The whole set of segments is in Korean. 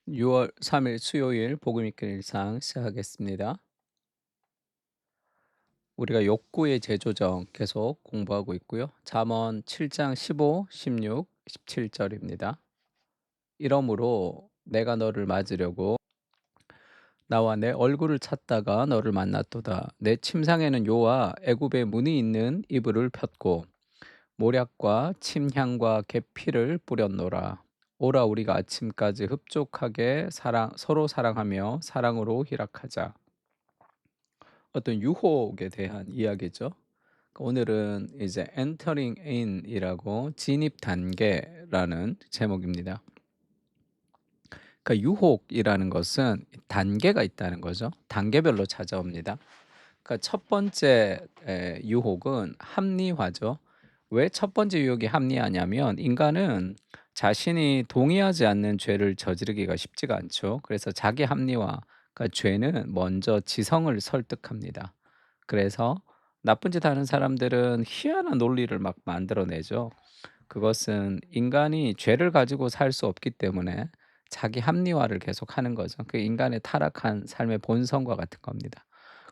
6월 3일 수요일 복음 있는 일상 시작하겠습니다. 우리가 욕구의 재조정 계속 공부하고 있고요. 잠언 7장 15, 16, 17절입니다. 이러므로 내가 너를 맞으려고 나와 내 얼굴을 찾다가 너를 만났도다. 내 침상에는 요와 애굽의 문이 있는 이불을 폈고 모략과 침향과 계피를 뿌렸노라. 오라 우리가 아침까지 흡족하게 서로 사랑하며 사랑으로 희락하자. 어떤 유혹에 대한 이야기죠. 오늘은 이제 entering in이라고 진입 단계라는 제목입니다. 그러니까 유혹이라는 것은 단계가 있다는 거죠. 단계별로 찾아옵니다. 그러니까 첫 번째 유혹은 합리화죠. 왜 첫 번째 유혹이 합리화냐면 인간은 자신이 동의하지 않는 죄를 저지르기가 쉽지가 않죠. 그래서 자기 합리화, 그러니까 죄는 먼저 지성을 설득합니다. 그래서 나쁜 짓 하는 사람들은 희한한 논리를 막 만들어내죠. 그것은 인간이 죄를 가지고 살 수 없기 때문에 자기 합리화를 계속하는 거죠. 그 인간의 타락한 삶의 본성과 같은 겁니다.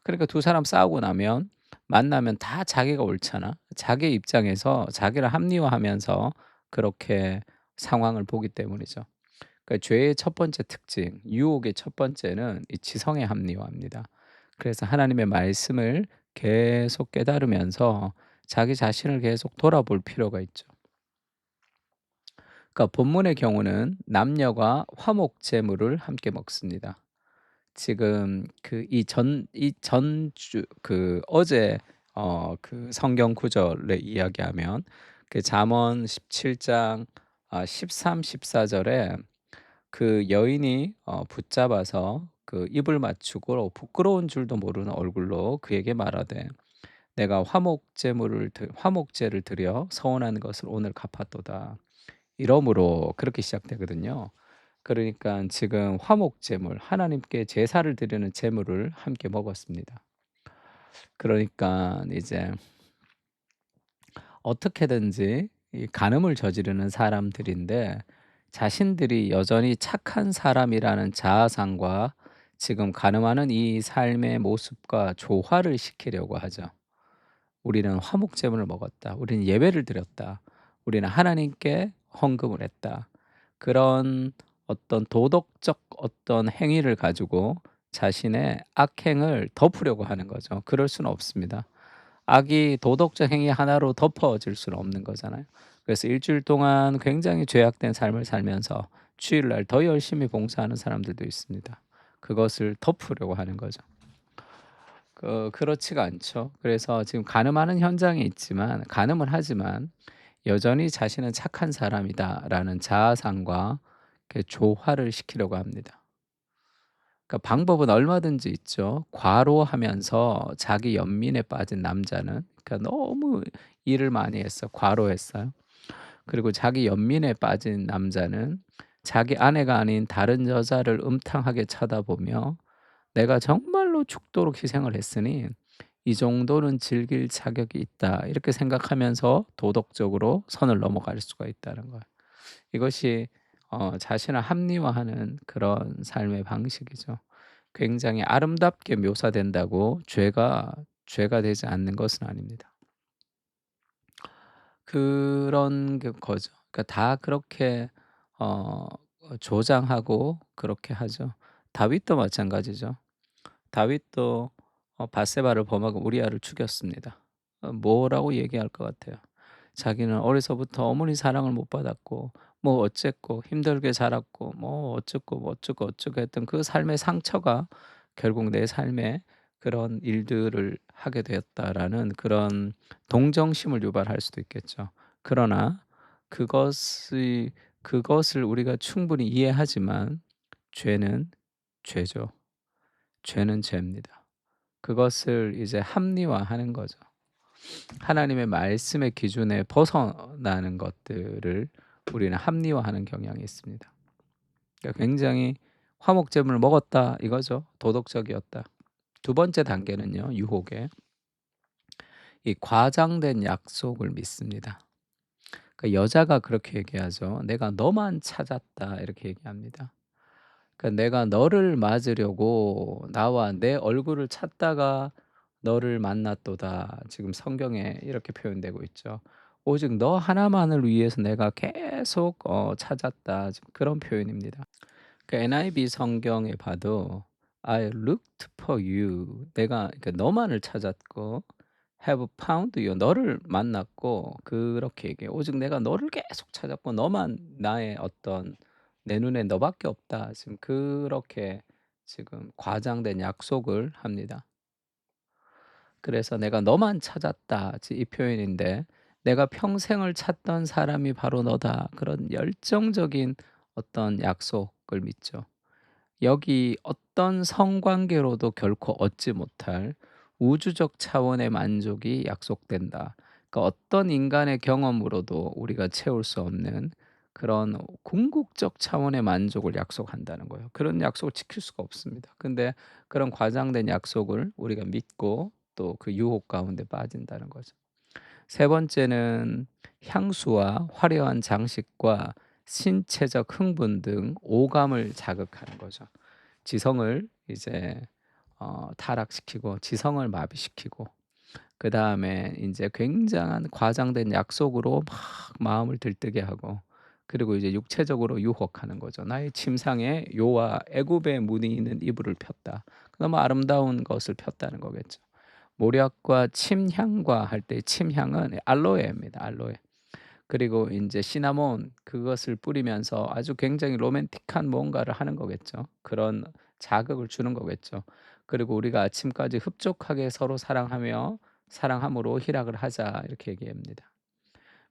그러니까 두 사람 싸우고 나면 만나면 다 자기가 옳잖아. 자기 입장에서 자기를 합리화하면서 그렇게 상황을 보기 때문이죠. 그러니까 죄의 첫 번째 특징, 유혹의 첫 번째는 이 지성의 합리화입니다. 그래서 하나님의 말씀을 계속 깨달으면서 자기 자신을 계속 돌아볼 필요가 있죠. 그러니까 본문의 경우는 남녀가 화목제물을 함께 먹습니다. 지금 그 이 전주 어제 그 성경 구절을 이야기하면 그 잠언 17장 13, 14절에 그 여인이 붙잡아서 그 입을 맞추고 부끄러운 줄도 모르는 얼굴로 그에게 말하되 내가 화목제를 드려 서원한 것을 오늘 갚았도다. 이러므로 그렇게 시작되거든요. 그러니까 지금 화목제물, 하나님께 제사를 드리는 제물을 함께 먹었습니다. 그러니까 이제 어떻게든지 이 간음을 저지르는 사람들인데 자신들이 여전히 착한 사람이라는 자아상과 지금 간음하는 이 삶의 모습과 조화를 시키려고 하죠. 우리는 화목제물을 먹었다. 우리는 예배를 드렸다. 우리는 하나님께 헌금을 했다. 그런 어떤 도덕적 어떤 행위를 가지고 자신의 악행을 덮으려고 하는 거죠. 그럴 수는 없습니다. 악이 도덕적 행위 하나로 덮어질 수는 없는 거잖아요. 그래서 일주일 동안 굉장히 죄악된 삶을 살면서 주일날 더 열심히 봉사하는 사람들도 있습니다. 그것을 덮으려고 하는 거죠. 그렇지가 않죠. 그래서 지금 간음하는 현장에 있지만 간음을 하지만 여전히 자신은 착한 사람이다라는 자아상과 조화를 시키려고 합니다. 그러니까 방법은 얼마든지 있죠. 과로하면서 자기 연민에 빠진 남자는 그러니까 너무 일을 많이 했어. 과로했어요. 그리고 자기 연민에 빠진 남자는 자기 아내가 아닌 다른 여자를 음탕하게 쳐다보며 '내가 정말로 죽도록 희생을 했으니 이 정도는 즐길 자격이 있다.' 이렇게 생각하면서 도덕적으로 선을 넘어갈 수가 있다는 거예요. 이것이 자신을 합리화하는 그런 삶의 방식이죠. 굉장히 아름답게 묘사된다고 죄가 되지 않는 것은 아닙니다. 그런 거죠. 그러니까 다 그렇게 어 조장하고 그렇게 하죠. 다윗도 마찬가지죠. 다윗도 밧세바를 범하고 우리아를 죽였습니다. 뭐라고 얘기할 것 같아요. 자기는 어려서부터 어머니 사랑을 못 받았고 뭐 어쨌고 힘들게 자랐고 뭐 어쩌고 뭐 어쩌고 어쩌고 했던 그 삶의 상처가 결국 내 삶에 그런 일들을 하게 되었다라는 그런 동정심을 유발할 수도 있겠죠. 그러나 그것이 그것을 우리가 충분히 이해하지만 죄는 죄죠. 죄는 죄입니다. 그것을 이제 합리화하는 거죠. 하나님의 말씀의 기준에 벗어나는 것들을 우리는 합리화하는 경향이 있습니다. 그러니까 굉장히 화목제물을 먹었다 이거죠. 도덕적이었다. 두 번째 단계는요. 유혹에 이 과장된 약속을 믿습니다. 그러니까 여자가 그렇게 얘기하죠. "내가 너만 찾았다." 이렇게 얘기합니다. 그러니까 내가 너를 맞으려고 나와 내 얼굴을 찾다가 너를 만났도다. 지금 성경에 이렇게 표현되고 있죠. 오직 너 하나만을 위해서 내가 계속 찾았다. 지금 그런 표현입니다. 그 NIV 성경에 봐도 I looked for you. 내가 그러니까 너만을 찾았고 have found you. 너를 만났고 그렇게 얘기해요. 오직 내가 너를 계속 찾았고 너만 나의 어떤 내 눈에 너밖에 없다. 지금 그렇게 지금 과장된 약속을 합니다. 그래서 "내가 너만 찾았다." 이 표현인데 "내가 평생을 찾던 사람이 바로 너다." 그런 열정적인 어떤 약속을 믿죠. 여기 어떤 성관계로도 결코 얻지 못할 우주적 차원의 만족이 약속된다. 그러니까 어떤 인간의 경험으로도 우리가 채울 수 없는 그런 궁극적 차원의 만족을 약속한다는 거예요. 그런 약속을 지킬 수가 없습니다. 근데 그런 과장된 약속을 우리가 믿고 또 그 유혹 가운데 빠진다는 거죠. 세 번째는 향수와 화려한 장식과 신체적 흥분 등 오감을 자극하는 거죠. 지성을 이제 타락시키고 지성을 마비시키고 그다음에 인제 굉장한 과장된 약속으로 막 마음을 들뜨게 하고 그리고 이제 육체적으로 유혹하는 거죠. "나의 침상에 요와 애굽의 무늬 있는 이불을 폈다." 너무 아름다운 것을 폈다는 거겠죠. 모략과 침향과 할 때 침향은 알로에입니다, 알로에. 그리고 인제 시나몬 그것을 뿌리면서 아주 굉장히 로맨틱한 뭔가를 하는 거겠죠. 그런 자극을 주는 거겠죠. 그리고 "우리가 아침까지 흡족하게 서로 사랑하며 사랑함으로 희락을 하자." 이렇게 얘기합니다.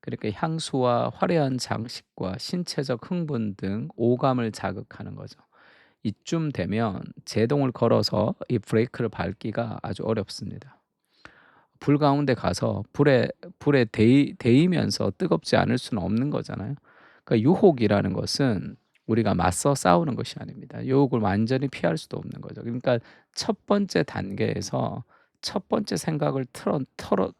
그러니까 향수와 화려한 장식과 신체적 흥분 등 오감을 자극하는 거죠. 이쯤 되면 제동을 걸어서 이 브레이크를 밟기가 아주 어렵습니다. 불 가운데 가서 불에 데이면서 뜨겁지 않을 수는 없는 거잖아요. 그러니까 유혹이라는 것은 우리가 맞서 싸우는 것이 아닙니다. 유혹을 완전히 피할 수도 없는 거죠. 그러니까 첫 번째 단계에서 첫 번째 생각을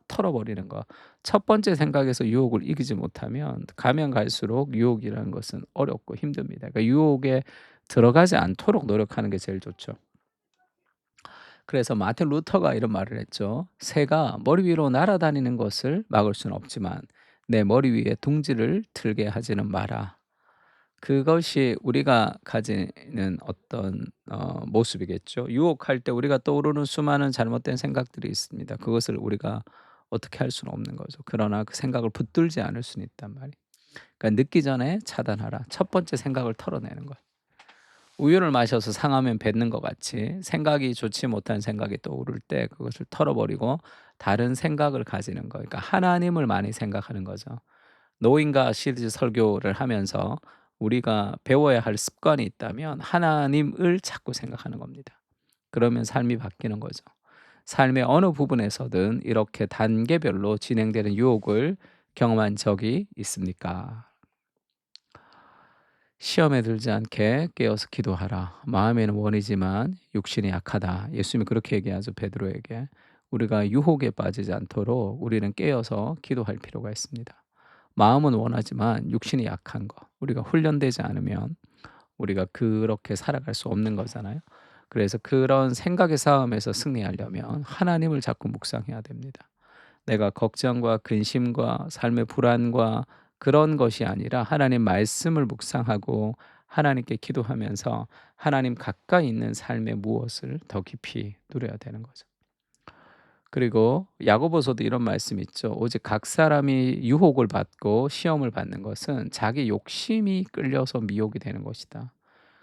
털어버리는 거. 첫 번째 생각에서 유혹을 이기지 못하면 가면 갈수록 유혹이라는 것은 어렵고 힘듭니다. 그러니까 유혹에 들어가지 않도록 노력하는 게 제일 좋죠. 그래서 마틴 루터가 이런 말을 했죠. "새가 머리 위로 날아다니는 것을 막을 수는 없지만 내 머리 위에 둥지를 틀게 하지는 마라." 그것이 우리가 가지는 어떤 모습이겠죠. 유혹할 때 우리가 떠오르는 수많은 잘못된 생각들이 있습니다. 그것을 우리가 어떻게 할 수는 없는 거죠. 그러나 그 생각을 붙들지 않을 수는 있단 말이에요. 그러니까 늦기 전에 차단하라. 첫 번째 생각을 털어내는 거. 우유를 마셔서 상하면 뱉는 것 같이 생각이 좋지 못한 생각이 떠오를 때 그것을 털어버리고 다른 생각을 가지는 거. 그러니까 하나님을 많이 생각하는 거죠. 노인과 시리즈 설교를 하면서 우리가 배워야 할 습관이 있다면 하나님을 자꾸 생각하는 겁니다. 그러면 삶이 바뀌는 거죠. 삶의 어느 부분에서든 이렇게 단계별로 진행되는 유혹을 경험한 적이 있습니까? 시험에 들지 않게 깨어서 기도하라. 마음에는 원이지만 육신이 약하다. 예수님이 그렇게 얘기하죠, 베드로에게. 우리가 유혹에 빠지지 않도록 우리는 깨어서 기도할 필요가 있습니다. 마음은 원하지만 육신이 약한 거. 우리가 훈련되지 않으면 우리가 그렇게 살아갈 수 없는 거잖아요. 그래서 그런 생각의 싸움에서 승리하려면 하나님을 자꾸 묵상해야 됩니다. 내가 걱정과 근심과 삶의 불안과 그런 것이 아니라 하나님 말씀을 묵상하고 하나님께 기도하면서 하나님 가까이 있는 삶의 무엇을 더 깊이 누려야 되는 거죠. 그리고 야고보서도 이런 말씀이 있죠. 오직 각 사람이 유혹을 받고 시험을 받는 것은 자기 욕심이 끌려서 미혹이 되는 것이다.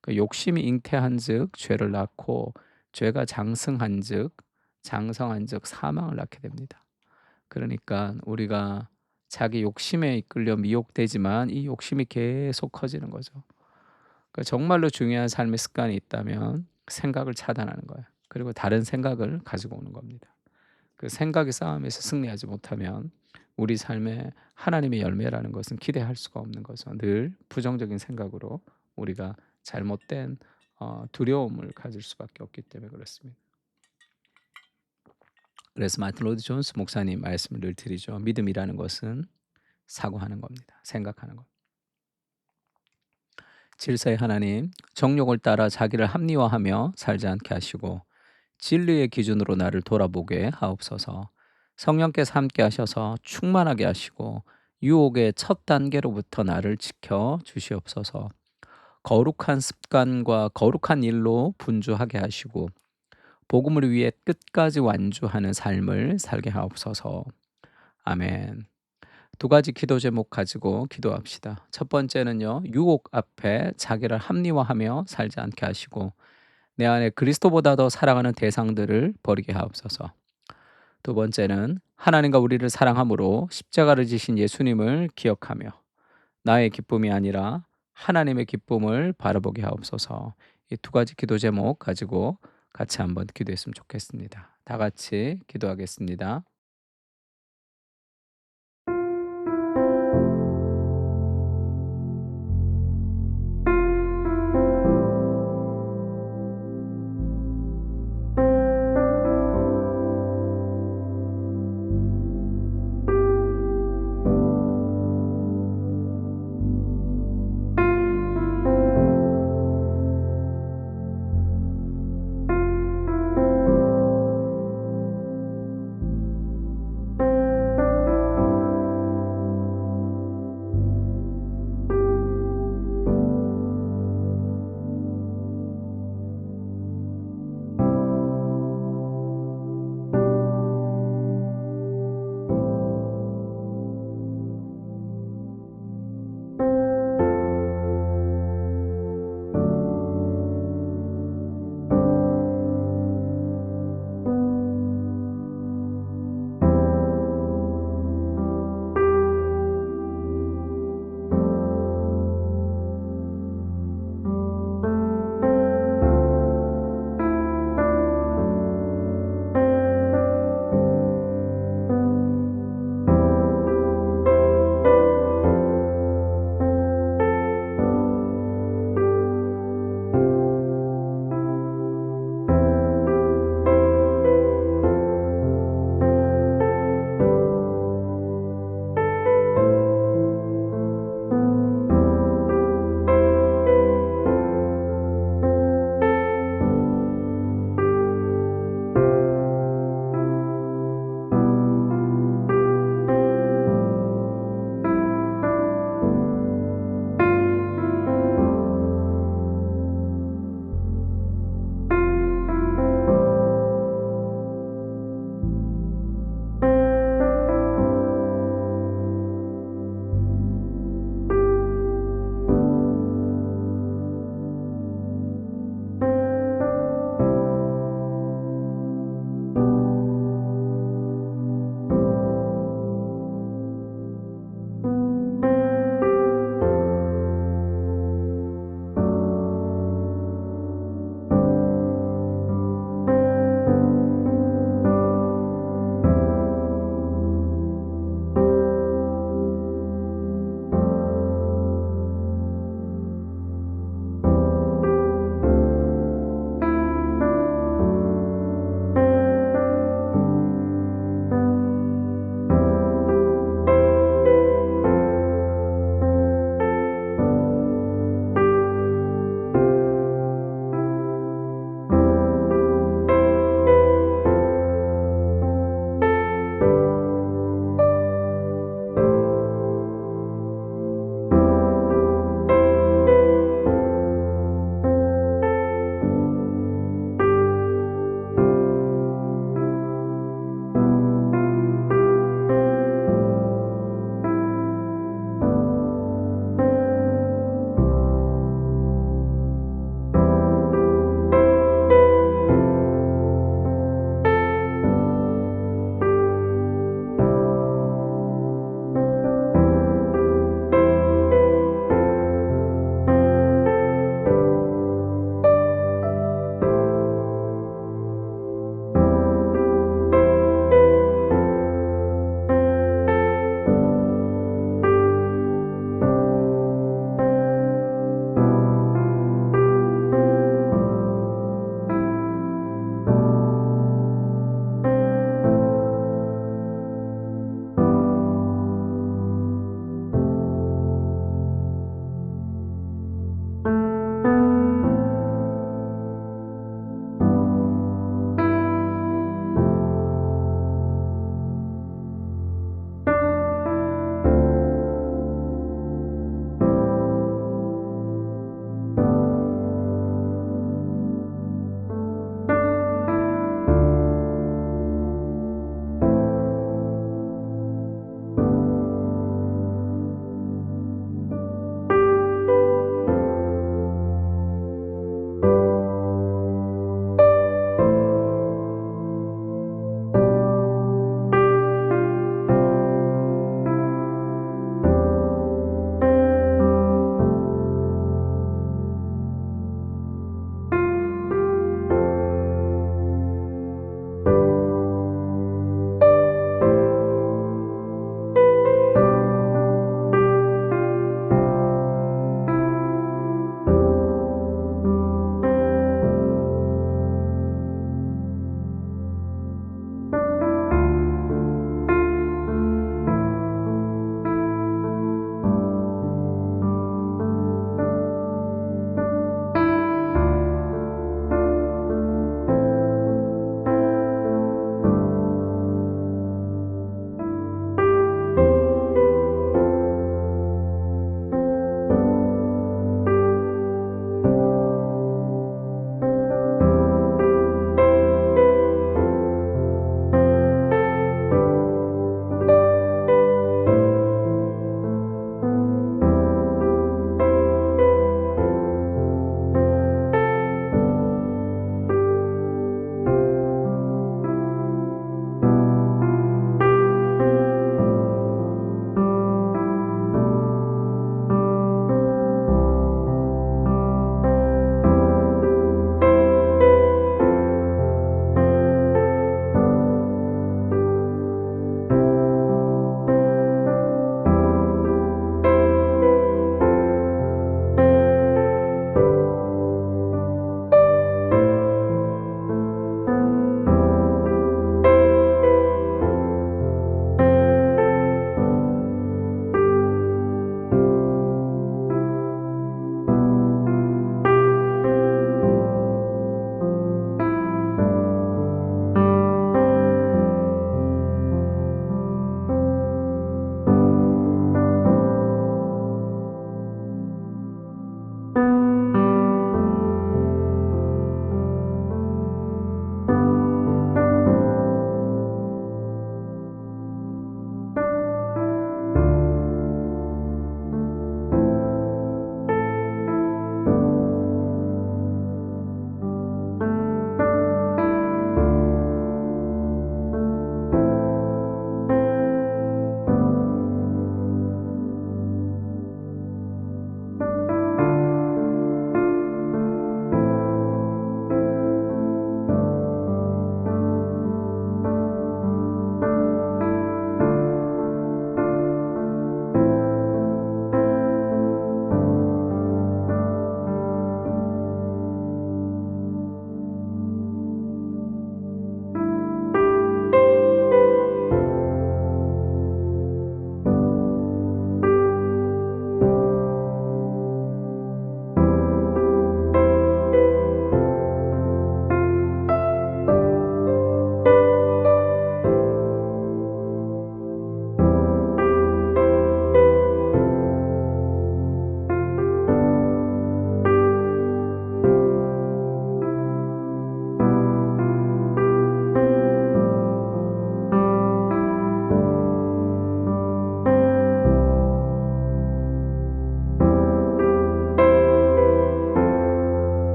그 욕심이 잉태한즉 죄를 낳고 죄가 장성한즉 사망을 낳게 됩니다. 그러니까 우리가 자기 욕심에 이끌려 미혹되지만 이 욕심이 계속 커지는 거죠. 그러니까 정말로 중요한 삶의 습관이 있다면 생각을 차단하는 거예요. 그리고 다른 생각을 가지고 오는 겁니다. 그 생각의 싸움에서 승리하지 못하면 우리 삶에 하나님의 열매라는 것은 기대할 수가 없는 거죠. 늘 부정적인 생각으로 우리가 잘못된 두려움을 가질 수밖에 없기 때문에 그렇습니다. 그래서 마틴 로드 존스 목사님 말씀을 늘 드리죠. 믿음이라는 것은 사고하는 겁니다. 생각하는 것. 질서의 하나님, 정욕을 따라 자기를 합리화하며 살지 않게 하시고 진리의 기준으로 나를 돌아보게 하옵소서. 성령께서 함께 하셔서 충만하게 하시고 유혹의 첫 단계로부터 나를 지켜 주시옵소서. 거룩한 습관과 거룩한 일로 분주하게 하시고 복음을 위해 끝까지 완주하는 삶을 살게 하옵소서. 아멘. 두 가지 기도 제목 가지고 기도합시다. 첫 번째는요, 유혹 앞에 자기를 합리화하며 살지 않게 하시고 내 안에 그리스도보다 더 사랑하는 대상들을 버리게 하옵소서. 두 번째는 하나님과 우리를 사랑함으로 십자가를 지신 예수님을 기억하며 나의 기쁨이 아니라 하나님의 기쁨을 바라보게 하옵소서. 이 두 가지 기도 제목 가지고 같이 한번 기도했으면 좋겠습니다. 다 같이 기도하겠습니다.